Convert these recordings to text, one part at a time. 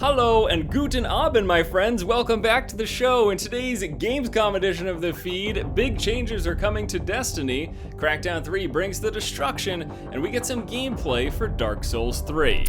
Hello and guten Abend, my friends. Welcome back to the show. In today's Gamescom edition of the feed, big changes are coming to Destiny. Crackdown 3 brings the destruction, and we get some gameplay for Dark Souls 3.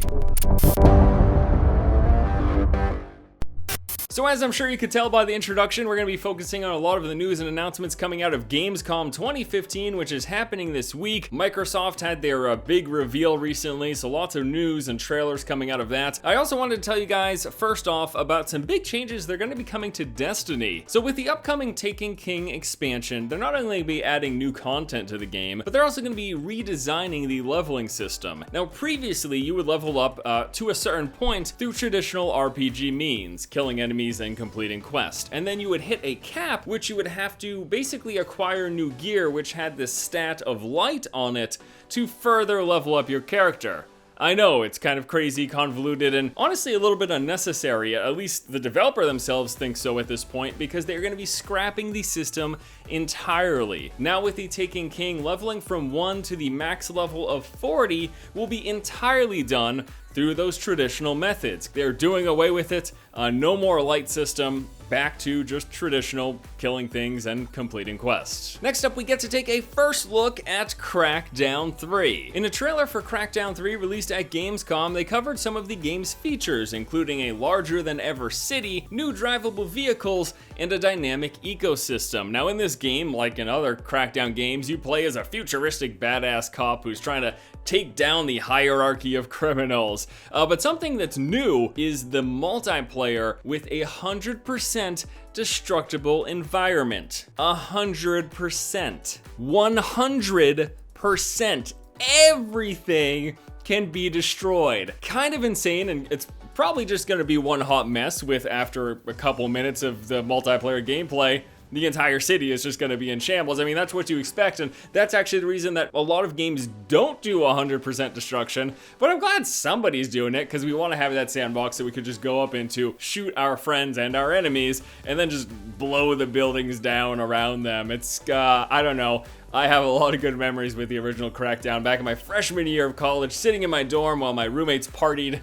So as I'm sure you could tell by the introduction, we're going to be focusing on a lot of the news and announcements coming out of Gamescom 2015, which is happening this week. Microsoft had their big reveal recently, so lots of news and trailers coming out of that. I also wanted to tell you guys, first off, about some big changes that are going to be coming to Destiny. So with the upcoming Taken King expansion, they're not only going to be adding new content to the game, but they're also going to be redesigning the leveling system. Now previously, you would level up to a certain point through traditional RPG means, killing enemies and completing quests. And then you would hit a cap, which you would have to basically acquire new gear, which had this stat of light on it to further level up your character. I know, it's kind of crazy, convoluted, and honestly a little bit unnecessary. At least the developer themselves think so at this point, because they're going to be scrapping the system entirely. Now with the Taken King, leveling from 1 to the max level of 40 will be entirely done through those traditional methods. They're doing away with it, no more light system, back to just traditional killing things and completing quests. Next up, we get to take a first look at Crackdown 3. In a trailer for Crackdown 3 released at Gamescom, they covered some of the game's features, including a larger than ever city, new drivable vehicles, and a dynamic ecosystem. Now in this game, like in other Crackdown games, you play as a futuristic badass cop who's trying to take down the hierarchy of criminals. But something that's new is the multiplayer with 100% destructible environment. 100%. 100%. Everything can be destroyed. Kind of insane, and it's probably just gonna be one hot mess with, after a couple minutes of the multiplayer gameplay, the entire city is just going to be in shambles. I mean, that's what you expect, and that's actually the reason that a lot of games don't do 100% destruction, but I'm glad somebody's doing it, because we want to have that sandbox that we could just go up into, shoot our friends and our enemies, and then just blow the buildings down around them. It's, I don't know. I have a lot of good memories with the original Crackdown back in my freshman year of college, sitting in my dorm while my roommates partied.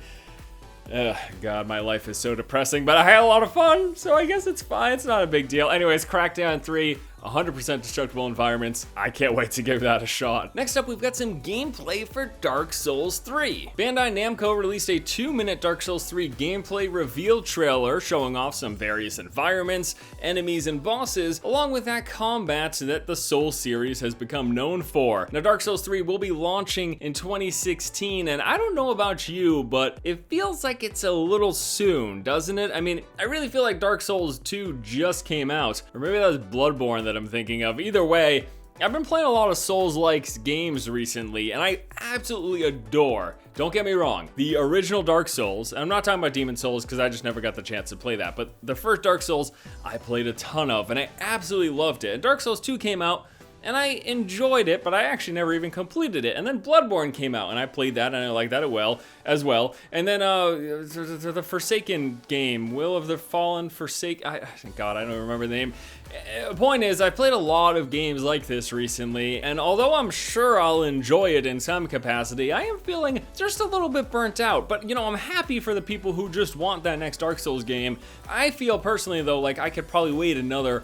God, my life is so depressing, but I had a lot of fun, so I guess it's fine. It's not a big deal. Anyways, Crackdown 3, 100% destructible environments. I can't wait to give that a shot. Next up, we've got some gameplay for Dark Souls 3. Bandai Namco released a 2-minute Dark Souls 3 gameplay reveal trailer showing off some various environments, enemies, and bosses, along with that combat that the Souls series has become known for. Now, Dark Souls 3 will be launching in 2016, and I don't know about you, but it feels like it's a little soon, doesn't it? I mean, I really feel like Dark Souls 2 just came out, or maybe that was Bloodborne that I'm thinking of. Either way, I've been playing a lot of Souls-like games recently, and I absolutely adore, don't get me wrong, the original Dark Souls. I'm not talking about Demon Souls because I just never got the chance to play that, but the first Dark Souls I played a ton of, and I absolutely loved it. And Dark Souls 2 came out, and I enjoyed it, but I actually never even completed it. And then Bloodborne came out, and I played that, and I liked that as well. And then the Forsaken game, Will of the Fallen God, I don't remember the name. Point is, I played a lot of games like this recently, and although I'm sure I'll enjoy it in some capacity, I am feeling just a little bit burnt out. But, you know, I'm happy for the people who just want that next Dark Souls game. I feel personally, though, like I could probably wait another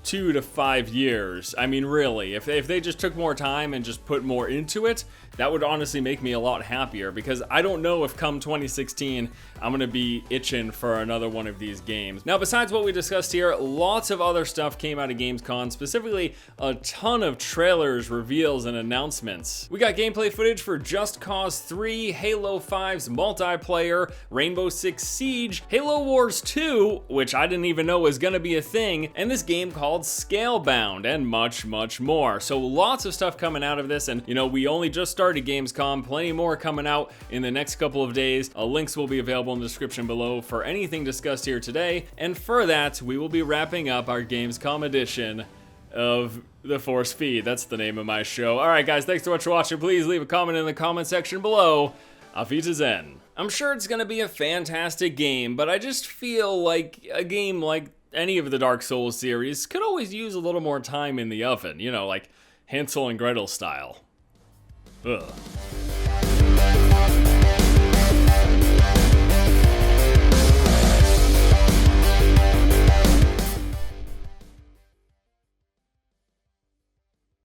2 to 5 years. I mean, really, if they just took more time and just put more into it, that would honestly make me a lot happier, because I don't know if come 2016 I'm gonna be itching for another one of these games. Now, besides what we discussed here, lots of other stuff came out of Gamescom, specifically a ton of trailers, reveals, and announcements. We got gameplay footage for Just Cause 3, Halo 5's multiplayer, Rainbow Six Siege, Halo Wars 2, which I didn't even know was gonna be a thing, and this game called Scalebound, and much, much more. So lots of stuff coming out of this, and you know, we only just started Gamescom, plenty more coming out in the next couple of days. Links will be available in the description below for anything discussed here today, and for that, we will be wrapping up our Gamescom edition of The Force Feed. That's the name of my show. Alright guys, thanks so much for watching. Please leave a comment in the comment section below. Auf Wiedersehen. I'm sure it's gonna be a fantastic game, but I just feel like a game like any of the Dark Souls series could always use a little more time in the oven, you know, like Hansel and Gretel style. Ugh.